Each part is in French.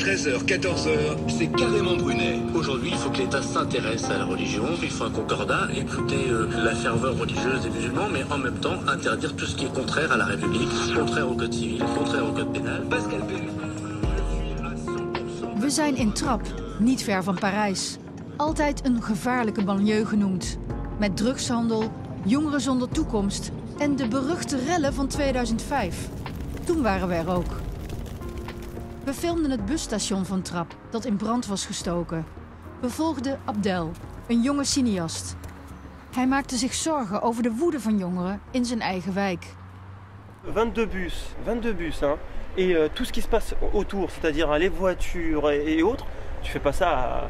13h, 14h, c'est carrément Brunet. Aujourd'hui, il faut que l'État s'intéresse à la religion, il faut un concordat, écouter la ferveur religieuse des musulmans, mais en même temps interdire tout ce qui est contraire à la République, contraire au code civil, contraire au code pénal. Pascal Pellu. We zijn in Trap, niet ver van Parijs. Altijd een gevaarlijke banlieue genoemd. Met drugshandel, jongeren zonder toekomst en de beruchte rellen van 2005. Toen waren we er ook. We filmden het busstation van Trap, dat in brand was gestoken. We volgden Abdel, een jonge cineast. Hij maakte zich zorgen over de woede van jongeren in zijn eigen wijk. 22 bus, hein. Et tout ce qui se passe autour, c'est-à-dire les voitures et autres, tu fais pas ça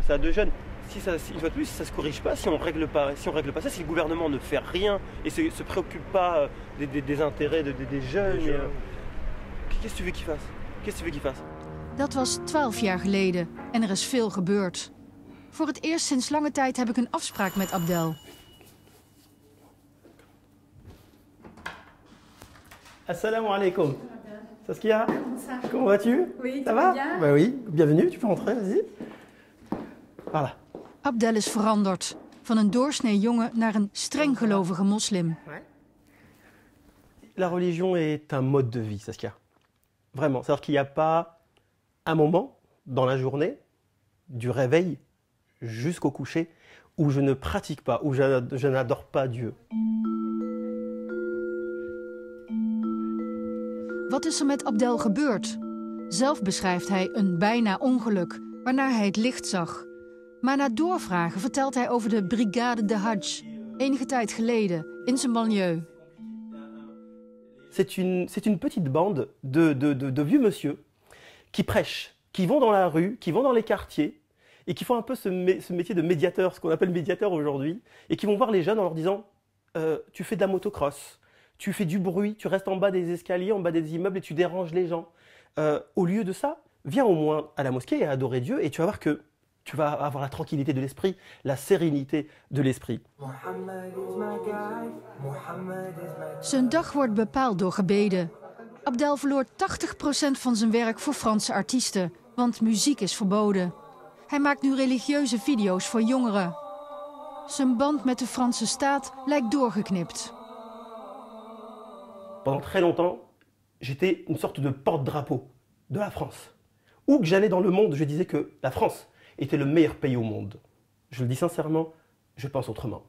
à deux jeunes. Si ça, une fois de plus, si ça se corrige pas, si on règle pas ça, si le gouvernement ne fait rien et se préoccupe pas des intérêts des jeunes, qu'est-ce que tu veux qu'ils fassent? Qu'est-ce que tu veux qu'ils fassent? Dat was 12 jaar geleden en er is veel gebeurd. Voor het eerst sinds lange tijd heb ik een afspraak met Abdel. Assalamu alaikum. Saskia, comment vas-tu? Oui, ça va? Bien. Bah oui, bienvenue, tu peux rentrer, vas-y. Voilà. Abdel is veranderd. Van een doorsnee jongen naar een streng gelovige moslim. La religion est un mode de vie, Saskia. Vraiment. C'est-à-dire qu'il n'y a pas un moment dans la journée, du réveil jusqu'au coucher, où je ne pratique pas, où je n'adore pas Dieu. Wat is er met Abdel gebeurd? Zelf beschrijft hij een bijna ongeluk, waarna hij het licht zag. Maar na doorvragen vertelt hij over de Brigade de Hajj, enige tijd geleden, in zijn banlieue. C'est une petite bande de vieux monsieur qui prêchent, qui vont dans la rue, qui vont dans les quartiers et qui font un peu ce métier de médiateur, ce qu'on appelle médiateur aujourd'hui, et qui vont voir les jeunes en leur disant tu fais de la motocross, tu fais du bruit, tu restes en bas des escaliers, en bas des immeubles et tu déranges les gens. Au lieu de ça, viens au moins à la mosquée et adorer Dieu et tu vas voir que tu vas avoir la tranquillité de l'esprit, la sérénité de l'esprit. Zijn dag wordt bepaald door gebeden. Abdel verloor 80% van zijn werk voor Franse artiesten, want muziek is verboden. Hij maakt nu religieuze video's voor jongeren. Zijn band met de Franse staat lijkt doorgeknipt. Pendant très longtemps, j'étais une sorte de porte-drapeau de la France. Où que j'allais dans le monde, je disais que la France était le meilleur pays au monde. Je le dis sincèrement, je pense autrement.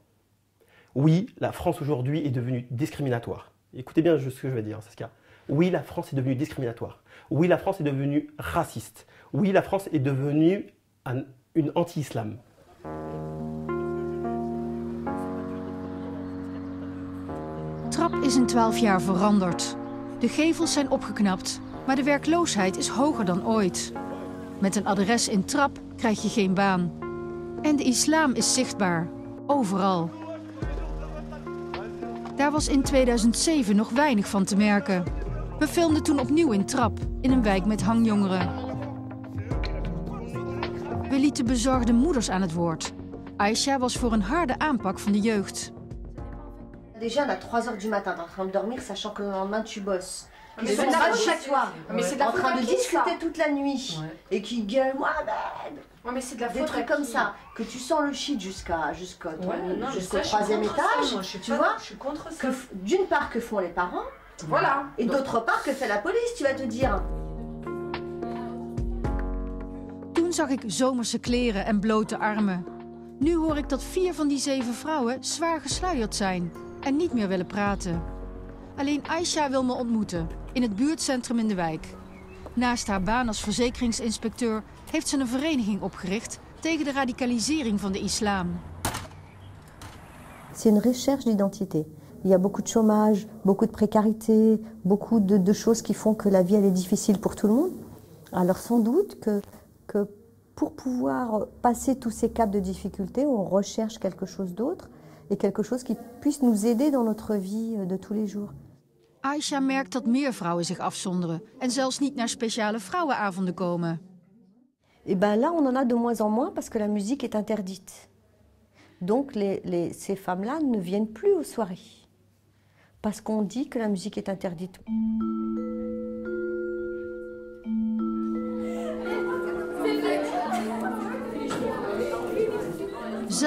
Oui, la France aujourd'hui est devenue discriminatoire. Écoutez bien ce que je vais dire, Saskia. Oui, la France est devenue discriminatoire. Oui, la France est devenue raciste. Oui, la France est devenue une anti-islam. Trap is in 12 jaar veranderd. De gevels zijn opgeknapt, maar de werkloosheid is hoger dan ooit. Met een adres in Trap krijg je geen baan. En de islam is zichtbaar, overal. Daar was in 2007 nog weinig van te merken. We filmden toen opnieuw in Trap, in een wijk met hangjongeren. We lieten bezorgde moeders aan het woord. Aisha was voor een harde aanpak van de jeugd. Déjà, à 3h du matin, t'es en train de dormir, sachant que le lendemain, tu bosses. Mais Ils c'est sont de la pas faute chez à qui, toi, mais c'est de la en faute train à de qui, discuter ça toute la nuit. Ouais. Et qui gueulent, Mohamed. Ouais, mais c'est de la Des faute trucs à comme qui? ça. Que tu sens le shit jusqu'au Ça, troisième étage. Moi, je suis tu pas- vois je suis contre ça. D'une part, que font les parents. Voilà. Et d'autre part, que fait la police, tu vas te dire. Toen zag ik zomerse kleren en blote armen. Nu hoor ik dat 4 van die 7 vrouwen zwaar gesluierd zijn en niet meer willen praten. Alleen Aisha wil me ontmoeten, in het buurtcentrum in de wijk. Naast haar baan als verzekeringsinspecteur heeft ze een vereniging opgericht tegen de radicalisering van de islam. C'est une recherche d'identité. Il y a beaucoup de chômage, beaucoup de précarité, beaucoup de choses qui font que la vie elle est difficile pour tout le monde. Alors sans doute que pour pouvoir passer tous ces caps de difficulté, on recherche quelque chose d'autre et quelque chose qui puisse nous aider dans notre vie de tous les jours. Aisha merkt dat meer vrouwen zich afzonderen en zelfs niet naar speciale vrouwenavonden komen. Et bien là, on en a de moins en moins parce que la musique est interdite. Donc ces femmes-là ne viennent plus aux soirées. Parce qu'on dit que la musique est interdite.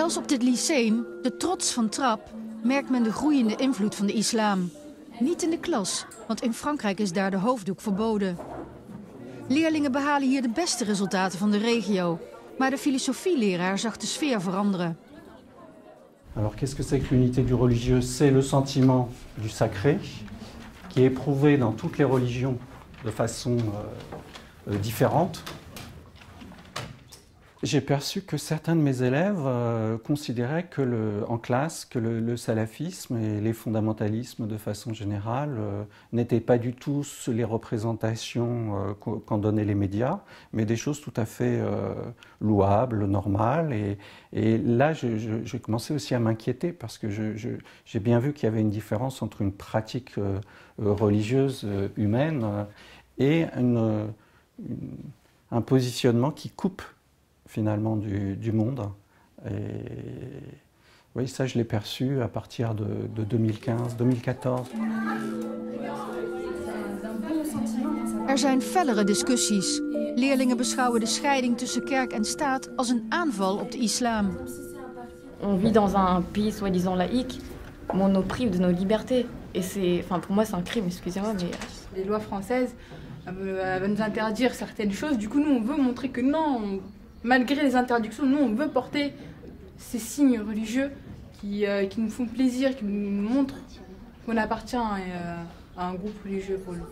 Zelfs op dit lyceum, de trots van Trappes, merkt men de groeiende invloed van de islam. Niet in de klas, want in Frankrijk is daar de hoofddoek verboden. Leerlingen behalen hier de beste resultaten van de regio. Maar de filosofieleraar zag de sfeer veranderen. Alors qu'est-ce que c'est que l'unité du religieux? C'est le sentiment du sacré qui est éprouvé dans toutes les religions de façon différente. J'ai perçu que certains de mes élèves considéraient que en classe que le salafisme et les fondamentalismes de façon générale n'étaient pas du tout les représentations qu'en donnaient les médias, mais des choses tout à fait louables, normales. Et là, j'ai commencé aussi à m'inquiéter parce que j'ai bien vu qu'il y avait une différence entre une pratique religieuse humaine et un positionnement qui coupe finalement du monde. Et oui, ça je l'ai perçu à partir de 2015-2014. Er zijn fellere discussies. Leerlingen beschouwen de scheiding tussen kerk en staat als een aanval op de islam. On vit dans un pays soi-disant laïque, mais on nous prive de nos libertés. Et c'est, enfin pour moi c'est un crime, excusez-moi, mais... Les lois françaises veulent nous interdire certaines choses. Du coup, nous, on veut montrer que non, malgré les interdictions, nous, on veut porter ces signes religieux qui nous font plaisir, qui nous montrent qu'on appartient à un groupe religieux pour nous.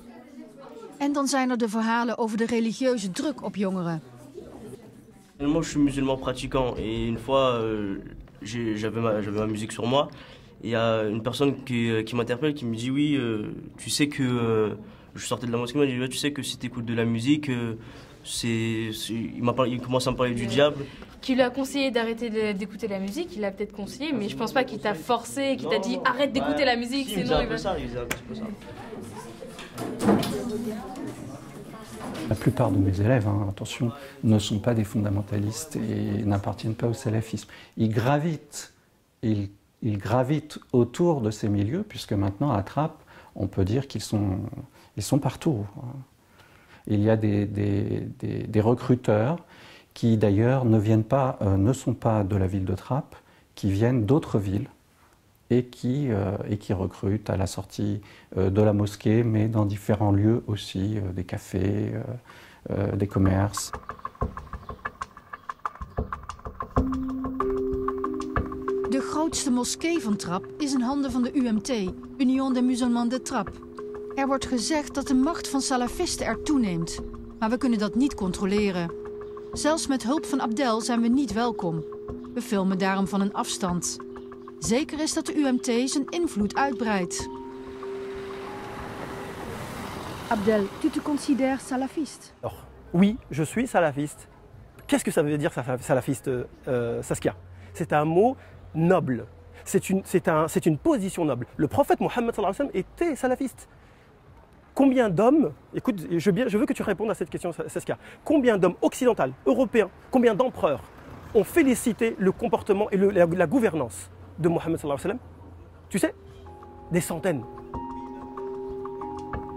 En dan zijn er de verhalen over de religieuze druk op jongeren. Moi, je suis musulman pratiquant et une fois, j'avais ma musique sur moi. Et il y a une personne qui m'interpelle, qui me dit oui, tu sais que je sortais de la mosquée, il m'a dit tu sais que si tu écoutes de la musique, il commence à me parler du diable. Qui lui a conseillé d'arrêter d'écouter la musique, il l'a peut-être conseillé, mais je pense pas qu'il t'a forcé, qu'il t'a dit arrête d'écouter la musique, Si, sinon il faisait un petit peu ça. La plupart de mes élèves, attention, ne sont pas des fondamentalistes et n'appartiennent pas au salafisme. Ils gravitent autour de ces milieux, puisque maintenant, à Trappes, on peut dire qu'ils sont partout. Il y a des recruteurs qui, d'ailleurs, ne sont pas de la ville de Trappes, qui viennent d'autres villes et qui recrutent à la sortie de la mosquée, mais dans différents lieux aussi, des cafés, des commerces. De grootste moskee van Trappes is in handen van de UMT, Union des Musulmans de Trappes. Er wordt gezegd dat de macht van salafisten er toeneemt, maar we kunnen dat niet controleren. Zelfs met hulp van Abdel zijn we niet welkom. We filmen daarom van een afstand. Zeker is dat de UMT zijn invloed uitbreidt. Abdel, tu te considères salafiste? Alors, oui, je suis salafiste. Qu'est-ce que ça veut dire salafiste, Saskia? C'est un mot noble. C'est une position noble. Le prophète Mohammed sallallahu alayhi wa sallam était salafiste. Combien d'hommes, écoute, je veux que tu répondes à cette question, Saskia. Combien d'hommes occidentaux, européens, combien d'empereurs ont félicité le comportement et la gouvernance de Mohammed sallallahu alayhi wa sallam? Tu sais, des centaines.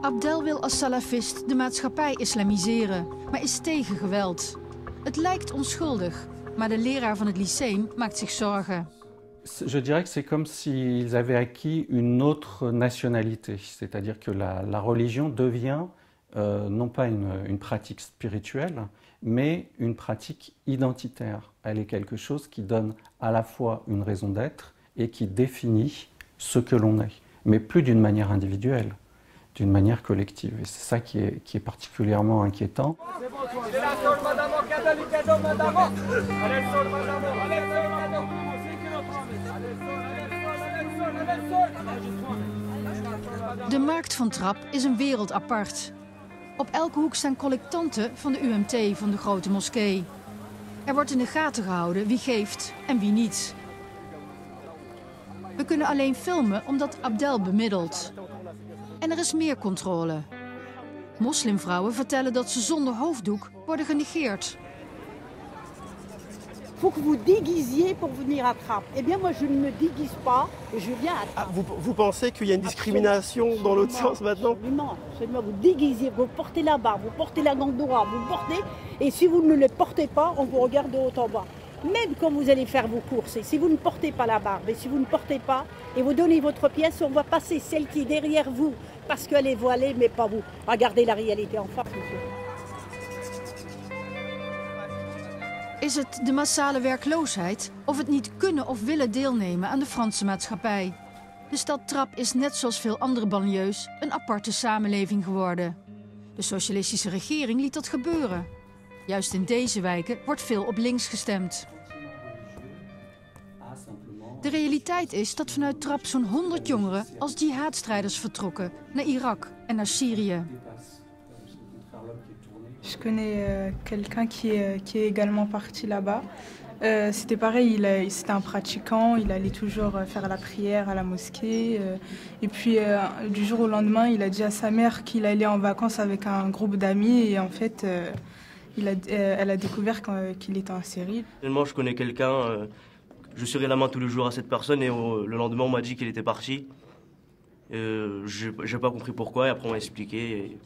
Abdel wil als salafist de maatschappij islamiseren, maar is tegen geweld. Het lijkt onschuldig, maar de leraar van het lyceum maakt zich zorgen. Je dirais que c'est comme s'ils avaient acquis une autre nationalité, c'est-à-dire que la religion devient non pas une pratique spirituelle, mais une pratique identitaire. Elle est quelque chose qui donne à la fois une raison d'être et qui définit ce que l'on est, mais plus d'une manière individuelle, d'une manière collective. Et c'est ça qui est particulièrement inquiétant. De markt van Trappes is een wereld apart. Op elke hoek staan collectanten van de UMT van de grote moskee. Er wordt in de gaten gehouden wie geeft en wie niet. We kunnen alleen filmen omdat Abdel bemiddelt. En er is meer controle. Moslimvrouwen vertellen dat ze zonder hoofddoek worden genegeerd. Il faut que vous déguisiez pour venir à Trappes. Eh bien, moi, je ne me déguise pas et je viens à Trappes. Ah, vous pensez qu'il y a une discrimination dans l'autre sens maintenant? Absolument, absolument. Vous déguisez, vous portez la barbe, vous portez la gandoura, vous portez... Et si vous ne les portez pas, on vous regarde de haut en bas. Même quand vous allez faire vos courses, et si vous ne portez pas la barbe, et si vous ne portez pas, et vous donnez votre pièce, on va passer celle qui est derrière vous, parce qu'elle est voilée, mais pas vous. Regardez la réalité en face, monsieur. Is het de massale werkloosheid of het niet kunnen of willen deelnemen aan de Franse maatschappij? De stad Trappes is net zoals veel andere banlieues een aparte samenleving geworden. De socialistische regering liet dat gebeuren. Juist in deze wijken wordt veel op links gestemd. De realiteit is dat vanuit Trappes zo'n 100 jongeren als jihadstrijders vertrokken naar Irak en naar Syrië. Je connais quelqu'un qui est également parti là-bas. C'était pareil, c'était un pratiquant, il allait toujours faire la prière à la mosquée. Et puis du jour au lendemain, il a dit à sa mère qu'il allait en vacances avec un groupe d'amis. Et en fait, elle a découvert qu'il était en Syrie. Moi, je connais quelqu'un, je serrais la main tous les jours à cette personne et le lendemain, on m'a dit qu'il était parti. J'ai pas compris pourquoi et après on m'a expliqué. Et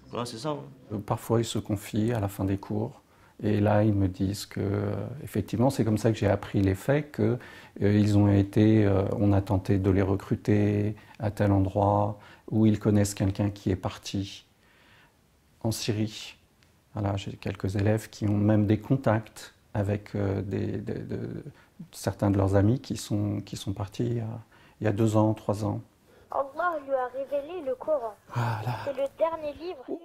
voilà, c'est ça. Parfois, ils se confient à la fin des cours. Et là, ils me disent que, effectivement, c'est comme ça que j'ai appris les faits, qu'ils ont été, on a tenté de les recruter à tel endroit, où ils connaissent quelqu'un qui est parti en Syrie. Voilà, j'ai quelques élèves qui ont même des contacts avec certains de leurs amis qui sont partis il y a 2 ans, 3 ans. Allah lui a révélé le Coran. C'est le dernier livre.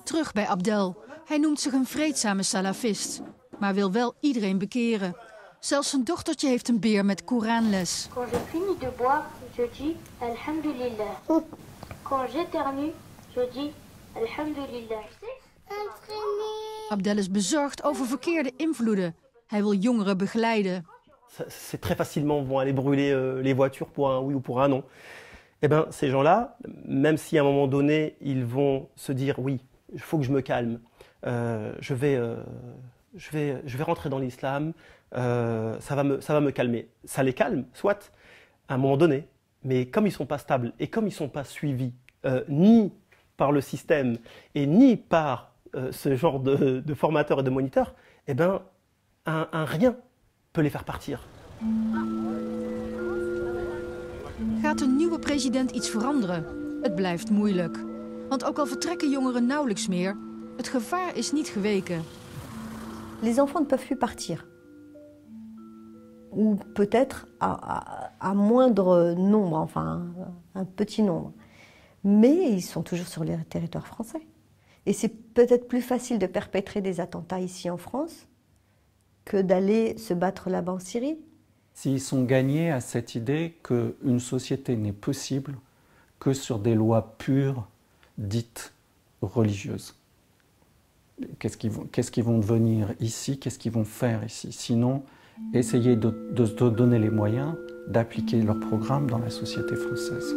Terug bij Abdel. Hij noemt zich een vreedzame salafist, maar wil wel iedereen bekeren. Zelfs zijn dochtertje heeft een beer met Koranles. Quand je finis de boire, je dis Alhamdulillah. Quand j'éternue, je dis Alhamdulillah. Abdel is bezorgd over verkeerde invloeden. Hij wil jongeren begeleiden. C'est très facilement vont aller brûler les voitures pour un oui ou pour un non. Eh bien, ces gens-là, même si à un moment donné, ils vont se dire oui, il faut que je me calme, je vais rentrer dans l'islam, ça va me calmer. Ça les calme, soit, à un moment donné, mais comme ils ne sont pas stables et comme ils ne sont pas suivis ni par le système et ni par ce genre de formateurs et de moniteurs, eh bien, un rien peut les faire partir. Gaat een nieuwe president iets veranderen? Het blijft moeilijk. Want ook al vertrekken jongeren nauwelijks meer, het gevaar is niet geweken. Les enfants ne peuvent plus partir. Ou peut-être à moindre nombre, enfin un petit nombre. Mais ils sont toujours sur le territoire français. Et c'est peut-être plus facile de perpétrer des attentats ici en France que d'aller se battre là-bas en Syrie. S'ils sont gagnés à cette idée qu'une société n'est possible que sur des lois pures, dites religieuses. Qu'est-ce qu'ils vont devenir ici? Qu'est-ce qu'ils vont faire ici? Sinon, essayer de se donner les moyens d'appliquer leur programme dans la société française.